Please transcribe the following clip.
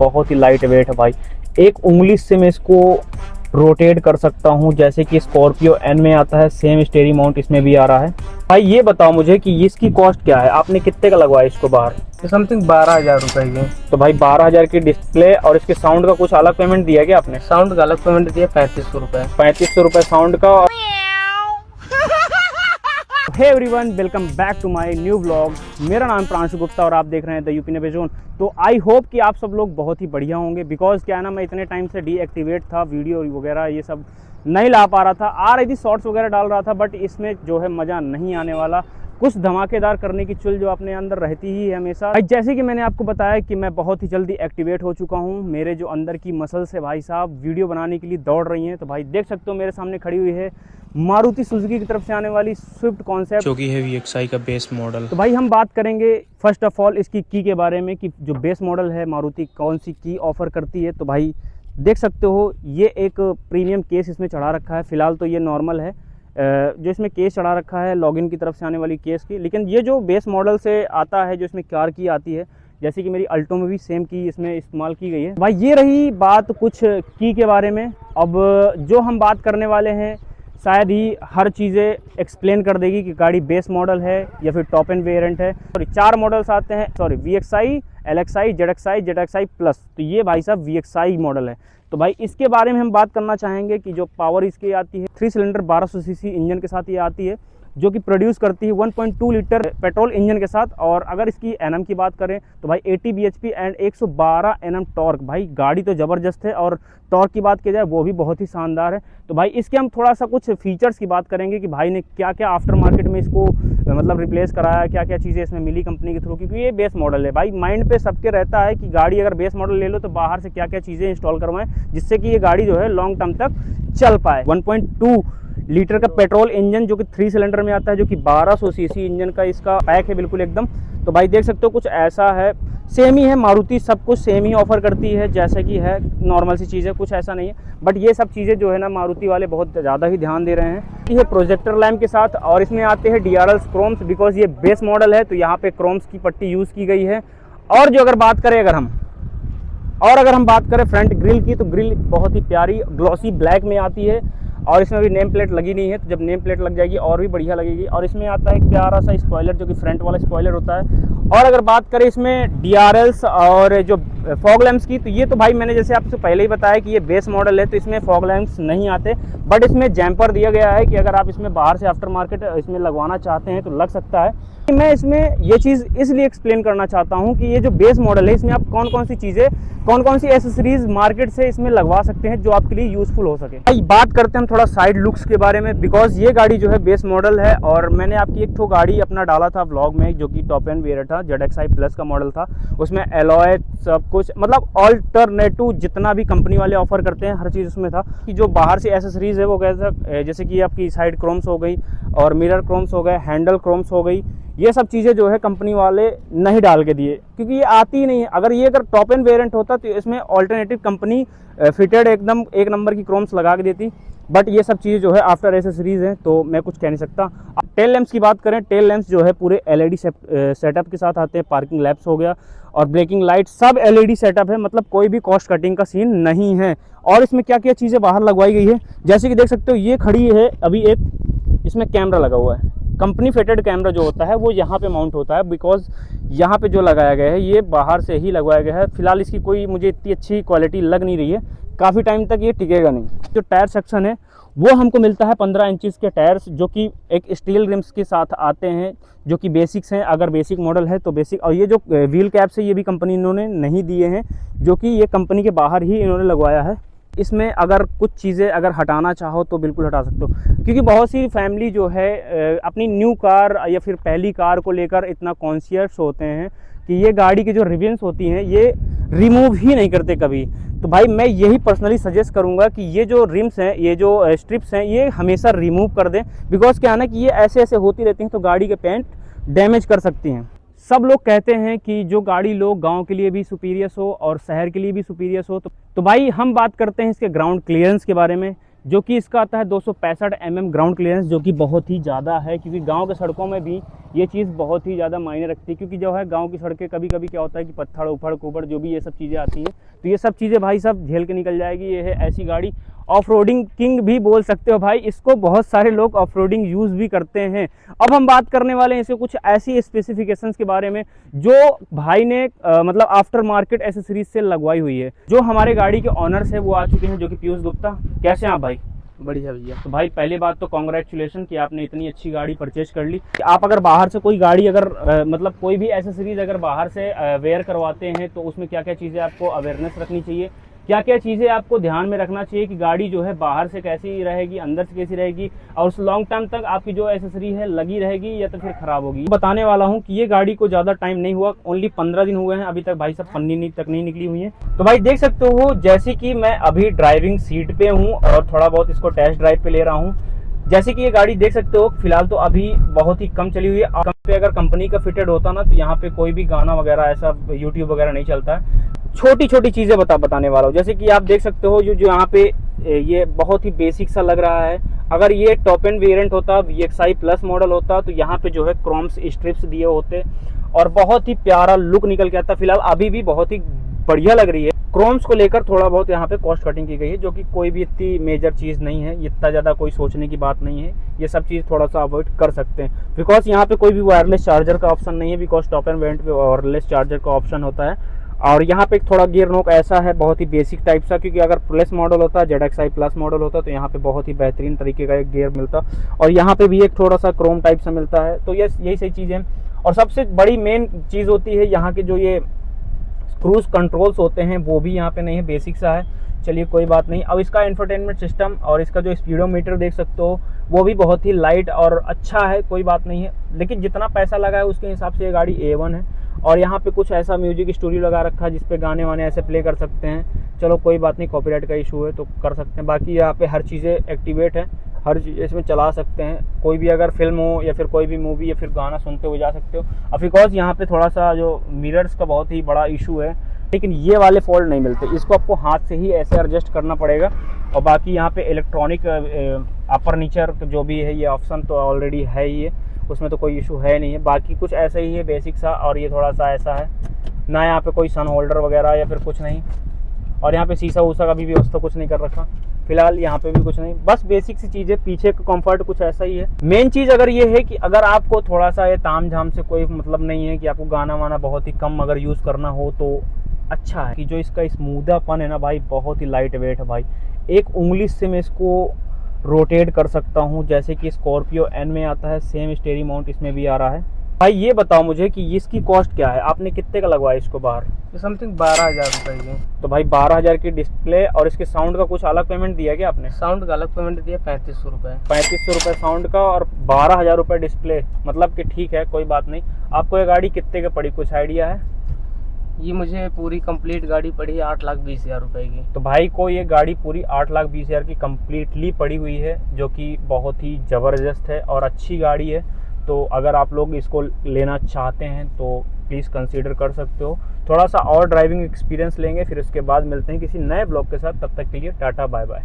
बहुत ही light weight है भाई। एक उंगली से मैं इसको रोटेट कर सकता हूँ, जैसे कि स्कॉर्पियो एन में आता है सेम स्टीयरिंग माउंट इसमें भी आ रहा है। भाई ये बताओ मुझे कि इसकी कॉस्ट क्या है, आपने कितने का लगवाया इसको बाहर? समथिंग 12,000 रुपए की। तो भाई 12,000 की डिस्प्ले और इसके साउंड का कुछ अलग पेमेंट दिया क्या आपने? साउंड का अलग पेमेंट दिया 3500 रुपए। 3500 रुपये साउंड का। Hey everyone, welcome back to my new vlog. मेरा नाम प्रांशु गुप्ता और आप देख रहे हैं द यूपी नेवे जोन। तो आई होप कि आप सब लोग बहुत ही बढ़िया होंगे, बिकॉज क्या है ना, मैं इतने टाइम से डीएक्टिवेट था, वीडियो वगैरह ये सब नहीं ला पा रहा था। आ रही थी शॉर्ट्स वगैरह डाल रहा था, बट इसमें जो है मज़ा नहीं आने वाला। कुछ धमाकेदार करने की चुल जो अपने अंदर रहती ही है हमेशा। जैसे कि मैंने आपको बताया कि मैं बहुत ही जल्दी एक्टिवेट हो चुका हूँ। मेरे जो अंदर की मसल्स है भाई साहब वीडियो बनाने के लिए दौड़ रही हैं। तो भाई देख सकते हो मेरे सामने खड़ी हुई है मारुति सुजुकी की तरफ से आने वाली स्विफ्ट कॉन्सेप्ट, जो कि है VXI का बेस मॉडल। तो भाई हम बात करेंगे फर्स्ट ऑफ ऑल इसकी की के बारे में कि जो बेस मॉडल है मारुति कौन सी की ऑफ़र करती है। तो भाई देख सकते हो ये एक प्रीमियम केस इसमें चढ़ा रखा है। फ़िलहाल तो ये नॉर्मल है, जो इसमें केस चढ़ा रखा है लॉगिन की तरफ से आने वाली केस की। लेकिन ये जो बेस मॉडल से आता है, जो इसमें कार की आती है, जैसे कि मेरी अल्टो में भी सेम की इसमें इस्तेमाल की गई है। भाई ये रही बात कुछ की के बारे में। अब जो हम बात करने वाले हैं शायद ही हर चीज़ें एक्सप्लेन कर देगी कि गाड़ी बेस मॉडल है या फिर टॉप एंड वेरिएंट है। सॉरी 4 मॉडल्स आते हैं, sorry VXI, LXI, ZXI plus. तो ये भाई साहब VXI मॉडल है। तो भाई इसके बारे में हम बात करना चाहेंगे कि जो पावर इसकी आती है 3 सिलेंडर 1200 सीसी इंजन के साथ ये आती है, जो कि प्रोड्यूस करती है 1.2 लीटर पेट्रोल इंजन के साथ। और अगर इसकी एनएम की बात करें तो भाई 80 bhp एंड 112 Nm टॉर्क। भाई गाड़ी तो ज़बरदस्त है और टॉर्क की बात की जाए वो भी बहुत ही शानदार है। तो भाई इसके हम थोड़ा सा कुछ फीचर्स की बात करेंगे कि भाई ने क्या क्या आफ्टर मार्केट में इसको मतलब रिप्लेस कराया, क्या क्या चीज़ें इसमें मिली कंपनी के थ्रू, क्योंकि ये बेस मॉडल है। भाई माइंड पे सबके रहता है कि गाड़ी अगर बेस मॉडल ले लो तो बाहर से क्या क्या चीज़ें इंस्टॉल करवाएं जिससे कि ये गाड़ी जो है लॉन्ग टर्म तक चल पाए। 1.2 लीटर का पेट्रोल इंजन जो कि 3 सिलेंडर में आता है, जो कि 1200 सीसी इंजन का इसका पैक है बिल्कुल एकदम। तो भाई देख सकते हो कुछ ऐसा है, सेम ही है, मारुति सब कुछ सेम ही ऑफर करती है जैसे कि है, नॉर्मल सी चीज़ है, कुछ ऐसा नहीं है। बट ये सब चीज़ें जो है ना मारुति वाले बहुत ज़्यादा ही ध्यान दे रहे हैं। ये प्रोजेक्टर लैम्प के साथ, और इसमें आते हैं DRL क्रोम्स, बिकॉज ये बेस मॉडल है तो यहाँ पे क्रोम्स की पट्टी यूज़ की गई है। और जो अगर बात करें अगर हम बात करें फ्रंट ग्रिल की, तो ग्रिल बहुत ही प्यारी ग्लॉसी ब्लैक में आती है और इसमें भी नेम प्लेट लगी नहीं है, तो जब नेम प्लेट लग जाएगी और भी बढ़िया लगेगी। और इसमें आता है एक प्यारा सा स्पॉइलर जो कि फ्रंट वाला स्पॉइलर होता है। और अगर बात करें इसमें DRLs और जो फॉग लैंप्स की, तो ये तो भाई मैंने जैसे आपसे पहले ही बताया कि ये बेस मॉडल है तो इसमें फॉग लैंप्स नहीं आते, बट इसमें जैम्पर दिया गया है कि अगर आप इसमें बाहर से आफ्टर मार्केट इसमें लगवाना चाहते हैं तो लग सकता है। मैं इसमें ये चीज़ इसलिए एक्सप्लेन करना चाहता हूँ कि ये जो बेस मॉडल है इसमें आप कौन कौन सी चीज़ें, कौन कौन सी एसेसरीज मार्केट से इसमें लगवा सकते हैं जो आपके लिए यूज़फुल हो सके। भाई बात करते हैं हम थोड़ा साइड लुक्स के बारे में, बिकॉज ये गाड़ी जो है बेस मॉडल है और मैंने आपकी एक तो गाड़ी अपना डाला था व्लॉग में जो कि टॉप एंड वेरिएंट था, ZXI प्लस का मॉडल था। उसमें एलॉय सब कुछ मतलब ऑल्टरनेटिव जितना भी कंपनी वाले ऑफर करते हैं हर चीज़ उसमें था। कि जो बाहर से एसेसरीज है वो कैसा, जैसे कि आपकी साइड क्रोम्स हो गई और मिरर क्रोम्स हो गए, हैंडल क्रोम्स हो गई, ये सब चीज़ें जो है कंपनी वाले नहीं डाल के दिए क्योंकि ये आती ही नहीं है। अगर ये टॉप एंड वेरिएंट होता तो इसमें ऑल्टरनेटिव कंपनी फिटेड एकदम एक नंबर की क्रोम्स लगा के देती, बट ये सब चीज़ें जो है आफ्टर एसेसरीज हैं तो मैं कुछ कह नहीं सकता। टेल लैंप्स की बात करें, टेल लैंप्स जो है पूरे LED सेटअप के साथ आते हैं। पार्किंग लैंप्स हो गया और ब्रेकिंग लाइट सब LED सेटअप है, मतलब कोई भी कॉस्ट कटिंग का सीन नहीं है। और इसमें क्या क्या चीज़ें बाहर लगवाई गई है, जैसे कि देख सकते हो ये खड़ी है अभी एक, इसमें कैमरा लगा हुआ है, कंपनी फिटेड कैमरा जो होता है वो यहाँ पे माउंट होता है, बिकॉज यहाँ पे जो लगाया गया है ये बाहर से ही लगवाया गया है। फिलहाल इसकी कोई मुझे इतनी अच्छी क्वालिटी लग नहीं रही है, काफ़ी टाइम तक ये टिकेगा नहीं। जो टायर सेक्शन है वो हमको मिलता है 15 इंचज़ के टायर्स, जो कि एक स्टील रिम्स के साथ आते हैं, जो कि बेसिक्स हैं। अगर बेसिक मॉडल है तो बेसिक, और ये जो व्हील कैप्स है ये भी कंपनी इन्होंने नहीं दिए हैं, जो कि ये कंपनी के बाहर ही इन्होंने लगवाया है। इसमें अगर कुछ चीज़ें अगर हटाना चाहो तो बिल्कुल हटा सकते हो, क्योंकि बहुत सी फैमिली जो है अपनी न्यू कार या फिर पहली कार को लेकर इतना कॉन्शियस होते हैं कि ये गाड़ी की जो रिविन्स होती हैं ये रिमूव ही नहीं करते कभी। तो भाई मैं यही पर्सनली सजेस्ट करूंगा कि ये जो रिम्स हैं, ये जो स्ट्रिप्स हैं, ये हमेशा रिमूव कर दें, बिकॉज क्या है ना कि ये ऐसे ऐसे होती रहती हैं तो गाड़ी के पेंट डैमेज कर सकती हैं। सब लोग कहते हैं कि जो गाड़ी लो गांव के लिए भी सुपीरियस हो और शहर के लिए भी सुपीरियस हो। तो भाई हम बात करते हैं इसके ग्राउंड क्लियरेंस के बारे में। जो कि इसका आता है 265 mm ग्राउंड क्लियरेंस, जो कि बहुत ही ज़्यादा है, क्योंकि गांव के सड़कों में भी ये चीज़ बहुत ही ज़्यादा मायने रखती है। क्योंकि जो है गांव की सड़कें कभी कभी क्या होता है कि पत्थर उफड़ कुबड़ जो भी ये सब चीज़ें आती हैं, तो ये सब चीज़ें भाई सब झेल के निकल जाएगी। ये है ऐसी गाड़ी, ऑफ रोडिंग किंग भी बोल सकते हो भाई इसको, बहुत सारे लोग ऑफ रोडिंग यूज़ भी करते हैं। अब हम बात करने वाले हैं इसके कुछ ऐसी स्पेसिफिकेशंस के बारे में जो भाई ने मतलब आफ्टर मार्केट एसेसरीज से लगवाई हुई है। जो हमारे गाड़ी के ऑनर्स है वो आ चुके हैं, जो कि पीयूष गुप्ता। कैसे हैं आप भाई? बढ़िया भैया। तो भाई पहली बात तो कॉन्ग्रेचुलेशन कि आपने इतनी अच्छी गाड़ी परचेज कर ली। आप अगर बाहर से कोई गाड़ी अगर मतलब कोई भी एसेसरीज अगर बाहर से वेयर करवाते हैं तो उसमें क्या क्या चीज़ें आपको अवेयरनेस रखनी चाहिए, क्या क्या चीज़ें आपको ध्यान में रखना चाहिए कि गाड़ी जो है बाहर से कैसी रहेगी, अंदर से कैसी रहेगी, और उस लॉन्ग टर्म तक आपकी जो एसेसरी है लगी रहेगी या तो फिर ख़राब होगी। बताने वाला हूँ कि ये गाड़ी को ज़्यादा टाइम नहीं हुआ, ओनली 15 दिन हुए हैं अभी तक भाई साहब, पन्नी तक नहीं निकली हुई है। तो भाई देख सकते हो जैसे कि मैं अभी ड्राइविंग सीट पे हूँ और थोड़ा बहुत इसको टेस्ट ड्राइव पे ले रहा हूँ। जैसे कि ये गाड़ी देख सकते हो फिलहाल तो अभी बहुत ही कम चली हुई है। पे अगर कंपनी का फिटेड होता ना तो यहाँ पे कोई भी गाना वगैरह ऐसा यूट्यूब वगैरह नहीं चलता है। छोटी छोटी चीज़ें बताने वाला हूँ। जैसे कि आप देख सकते हो जो यहाँ पे ये बहुत ही बेसिक सा लग रहा है। अगर ये टॉप एंड वेरिएंट होता, VXI प्लस मॉडल होता, तो यहाँ पे जो है क्रोम्स स्ट्रिप्स दिए होते और बहुत ही प्यारा लुक निकल के आता। फिलहाल अभी भी बहुत ही बढ़िया लग रही है। क्रोम्स को लेकर थोड़ा बहुत यहाँ पे कॉस्ट कटिंग की गई है, जो कि कोई भी इतनी मेजर चीज़ नहीं है, इतना ज़्यादा कोई सोचने की बात नहीं है। ये सब चीज़ थोड़ा सा अवॉइड कर सकते हैं, बिकॉज यहाँ पे कोई भी वायरलेस चार्जर का ऑप्शन नहीं है, बिकॉज टॉप एंड वेरिएंट पे वायरलेस चार्जर का ऑप्शन होता है। और यहाँ पे थोड़ा गियर नोक ऐसा है बहुत ही बेसिक टाइप सा, क्योंकि अगर प्लस मॉडल होता, ZXI प्लस मॉडल होता तो यहाँ पे बहुत ही बेहतरीन तरीके का एक गियर मिलता, और यहाँ पे भी एक थोड़ा सा क्रोम टाइप सा मिलता है। तो यही सही चीज़ है। और सबसे बड़ी मेन चीज़ होती है यहाँ के जो ये क्रूज कंट्रोल्स होते हैं वो भी यहाँ पे नहीं है, बेसिक सा है। चलिए कोई बात नहीं। अब इसका इंफोटेनमेंट सिस्टम और इसका जो स्पीडोमीटर देख सकते हो वो भी बहुत ही लाइट और अच्छा है, कोई बात नहीं है। लेकिन जितना पैसा लगा है उसके हिसाब से ये गाड़ी A1 है। और यहाँ पे कुछ ऐसा म्यूजिक स्टूडियो लगा रखा है जिसपे गाने वाने ऐसे प्ले कर सकते हैं। चलो कोई बात नहीं, कॉपीराइट का इशू है तो कर सकते हैं। बाकी यहाँ पे हर चीज़ें एक्टिवेट है, हर चीज़ इसमें चला सकते हैं। कोई भी अगर फिल्म हो या फिर कोई भी मूवी या फिर गाना सुनते हुए जा सकते हो। अब बिकॉज यहाँ पे थोड़ा सा जो मिरर्स का बहुत ही बड़ा इशू है, लेकिन ये वाले फोल्ड नहीं मिलते, इसको आपको हाथ से ही ऐसे एडजस्ट करना पड़ेगा। और बाकी यहाँ पे इलेक्ट्रॉनिक अपर नीचर जो भी है ये ऑप्शन तो ऑलरेडी है ही है, उसमें तो कोई इशू है नहीं है। बाकी कुछ ऐसा ही है बेसिक सा, और ये थोड़ा सा ऐसा है ना, यहाँ पे कोई सन होल्डर वगैरह या फिर कुछ नहीं। और यहाँ पे शीशा वूसा का भी व्यवस्था कुछ नहीं कर रखा फिलहाल, यहाँ पे भी कुछ नहीं, बस बेसिक सी चीज़ है। पीछे का कंफर्ट कुछ ऐसा ही है। मेन चीज़ अगर ये है कि अगर आपको थोड़ा सा ये ताम झाम से कोई मतलब नहीं है कि आपको गाना वाना बहुत ही कम अगर यूज़ करना हो तो अच्छा है कि जो इसका स्मूदापन है ना भाई, बहुत ही लाइट वेट है भाई। एक उंगली से मैं इसको रोटेट कर सकता हूँ, जैसे कि स्कॉर्पियो N में आता है, सेम स्टीयरिंग माउंट इसमें भी आ रहा है। भाई ये बताओ मुझे कि इसकी कॉस्ट क्या है, आपने कितने का लगवाया इसको बाहर? ये समथिंग 12,000 रुपये की। तो भाई 12,000 की डिस्प्ले, और इसके साउंड का कुछ अलग पेमेंट दिया क्या आपने? साउंड का अलग पेमेंट दिया 3500 रुपये। 3500 रुपये साउंड का और 12,000 रुपये डिस्प्ले, मतलब कि ठीक है कोई बात नहीं। आपको ये गाड़ी कितने की पड़ी, कुछ आइडिया है? ये मुझे पूरी कंप्लीट गाड़ी पड़ी 8,20,000 रुपये की। तो भाई को ये गाड़ी पूरी 8,20,000 की कम्प्लीटली पड़ी हुई है, जो कि बहुत ही ज़बरदस्त है और अच्छी गाड़ी है। तो अगर आप लोग इसको लेना चाहते हैं तो प्लीज़ कंसीडर कर सकते हो। थोड़ा सा और ड्राइविंग एक्सपीरियंस लेंगे, फिर उसके बाद मिलते हैं किसी नए ब्लॉग के साथ। तब तक के लिए टाटा बाय बाय।